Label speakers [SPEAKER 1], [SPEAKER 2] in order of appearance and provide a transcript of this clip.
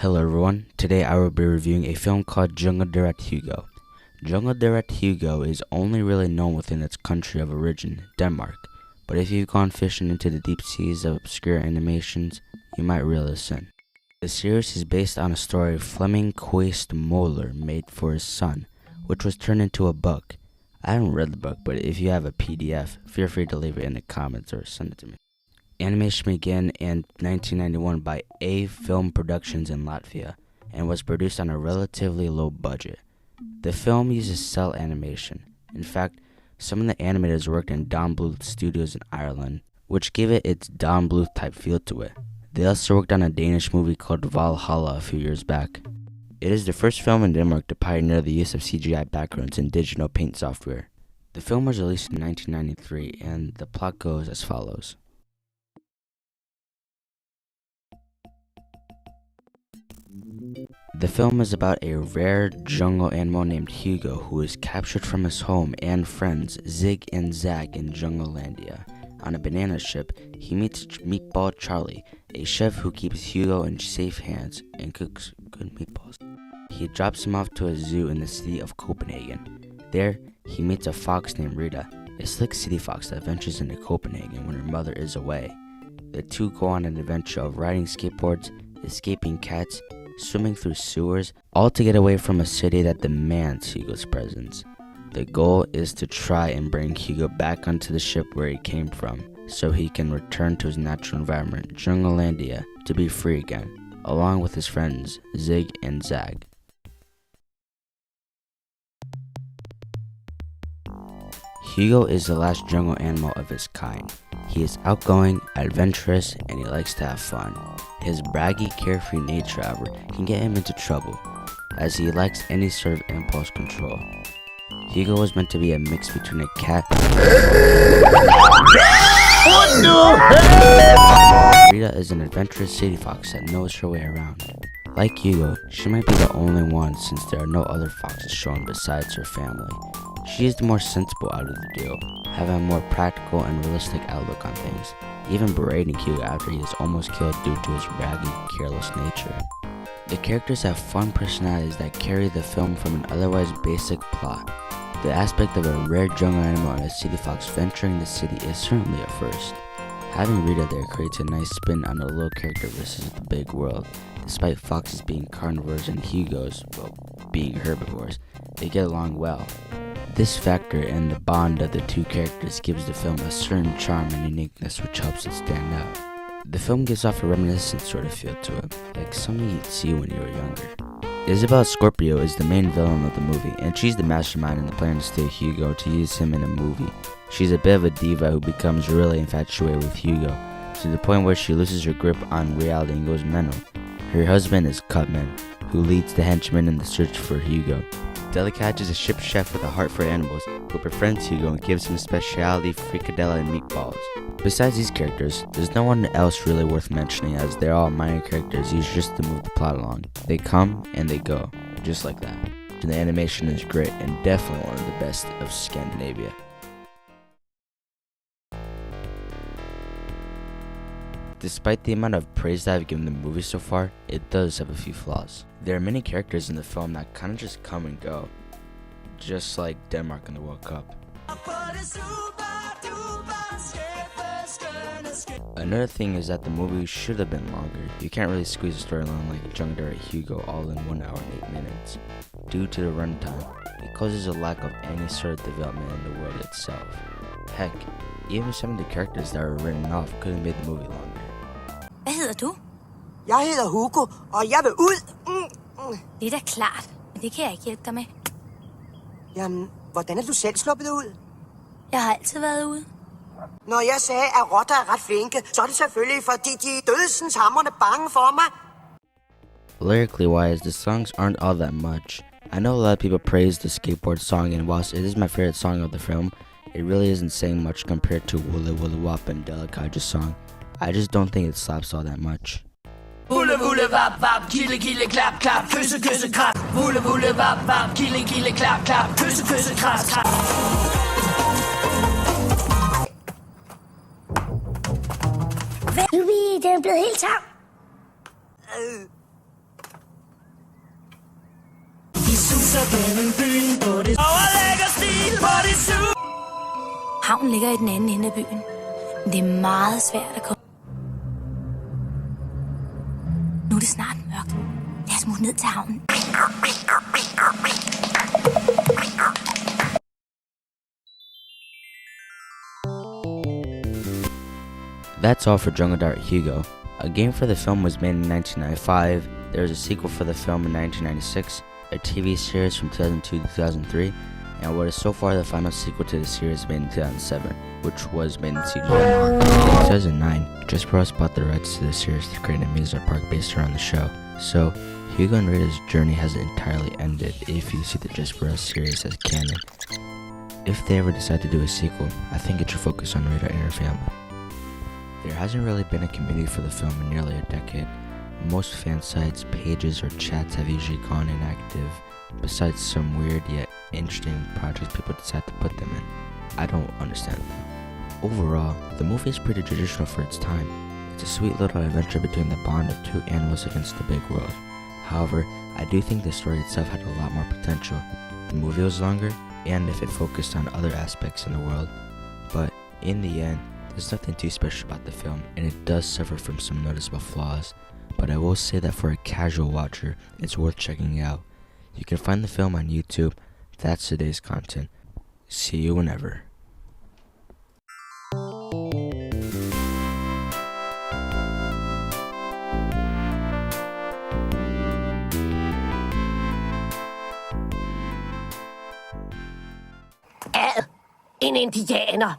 [SPEAKER 1] Hello everyone, today I will be reviewing a film called Jungledyret Hugo. Jungledyret Hugo is only really known within its country of origin, Denmark, but if you've gone fishing into the deep seas of obscure animations, you might reel this in. The series is based on a story Flemming Quist Moller made for his son, which was turned into a book. I haven't read the book, but if you have a PDF, feel free to leave it in the comments or send it to me. Animation began in 1991 by A Film Productions in Latvia and was produced on a relatively low budget. The film uses cell animation. In fact, some of the animators worked in Don Bluth Studios in Ireland, which gave it its Don Bluth type feel to it. They also worked on a Danish movie called Valhalla a few years back. It is the first film in Denmark to pioneer the use of CGI backgrounds in digital paint software. The film was released in 1993 and the plot goes as follows. The film is about a rare jungle animal named Hugo who is captured from his home and friends Zig and Zag in Junglelandia. On a banana ship, he meets Meatball Charlie, a chef who keeps Hugo in safe hands and cooks good meatballs. He drops him off to a zoo in the city of Copenhagen. There, he meets a fox named Rita, a slick city fox that ventures into Copenhagen when her mother is away. The two go on an adventure of riding skateboards, escaping cats, swimming through sewers, all to get away from a city that demands Hugo's presence. The goal is to try and bring Hugo back onto the ship where he came from, so he can return to his natural environment, Junglelandia, to be free again, along with his friends, Zig and Zag. Hugo is the last jungle animal of his kind. He is outgoing, adventurous, and he likes to have fun. His braggy, carefree nature, however, can get him into trouble, as he lacks any sort of impulse control. Hugo was meant to be a mix between a cat Rita is an adventurous city fox that knows her way around. Like Hugo, she might be the only one since there are no other foxes shown besides her family. She is the more sensible out of the duo, having a more practical and realistic outlook on things, even berating Hugo after he is almost killed due to his braggy, careless nature. The characters have fun personalities that carry the film from an otherwise basic plot. The aspect of a rare jungle animal and a city fox venturing the city is certainly a first. Having Rita there creates a nice spin on the little character versus the big world. Despite foxes being carnivores and Hugos, well, being herbivores, they get along well. This factor and the bond of the two characters gives the film a certain charm and uniqueness which helps it stand out. The film gives off a reminiscent sort of feel to it, like something you'd see when you were younger. Isabel Scorpio is the main villain of the movie, and she's the mastermind in the plan to steal Hugo to use him in a movie. She's a bit of a diva who becomes really infatuated with Hugo, to the point where she loses her grip on reality and goes mental. Her husband is Cutman, who leads the henchmen in the search for Hugo. Delicatch is a ship chef with a heart for animals, who befriends Hugo and gives him specialty fricadella and meatballs. Besides these characters, there's no one else really worth mentioning, as they're all minor characters used just to move the plot along. They come and they go, just like that. And the animation is great and definitely one of the best of Scandinavia. Despite the amount of praise that I've given the movie so far, it does have a few flaws. There are many characters in the film that kind of just come and go, just like Denmark in the World Cup. Another thing is that the movie should have been longer. You can't really squeeze a storyline like Jungledyret Hugo all in 1 hour and 8 minutes. Due to the runtime, it causes a lack of any sort of development in the world itself. Heck, even some of the characters that were written off could have made the movie longer.
[SPEAKER 2] Hvad hedder du?
[SPEAKER 3] Jeg hedder Hugo, og jeg vil ud.
[SPEAKER 2] Det er da klart, men det kan jeg ikke hjælpe dig med.
[SPEAKER 3] Jamen, hvordan er du selv sluppet ud?
[SPEAKER 2] Jeg har altid været ude.
[SPEAKER 3] Når jeg sagde, at rotter er ret flinke, så er det selvfølgelig, fordi de er dødsens hamrende bange for mig.
[SPEAKER 1] Lyrically wise, the songs aren't all that much. I know a lot of people praise the skateboard song, and whilst it is my favorite song of the film, it really isn't saying much compared to Wooly Wooly Wop and Delicatch's song. I just don't think it slaps all that much.
[SPEAKER 4] Wulle wulle wap wap, kille kille klap klap, kysse kysse kras. Wulle wulle wap wap, kille kille klap klap, kysse kysse kras kras.
[SPEAKER 2] Jubi, den er blevet helt tam.
[SPEAKER 4] suser gennem byen på det overlægger stil på det sus.
[SPEAKER 2] Havnen ligger i den anden ende af byen. Men det er meget svært at komme. Nu er det snart mørkt. Lad os smutte ned til havnen.
[SPEAKER 1] That's all for Jungledyret Hugo. A game for the film was made in 1995, there was a sequel for the film in 1996, a TV series from 2002 to 2003, and what is so far the final sequel to the series made in 2007, which was made in CGI. In 2009, Just Bros bought the rights to the series to create an amusement park based around the show. So, Hugo and Rita's journey hasn't entirely ended if you see the Just Bros series as canon. If they ever decide to do a sequel, I think it should focus on Rita and her family. There hasn't really been a community for the film in nearly a decade. Most fan sites, pages, or chats have usually gone inactive, besides some weird yet interesting projects people decide to put them in. I don't understand though. Overall, the movie is pretty traditional for its time. It's a sweet little adventure between the bond of two animals against the big world. However, I do think the story itself had a lot more potential. The movie was longer, and if it focused on other aspects in the world. But in the end, there's nothing too special about the film, and it does suffer from some noticeable flaws, but I will say that for a casual watcher, it's worth checking out. You can find the film on YouTube. That's today's content. See you whenever.
[SPEAKER 3] En indianer.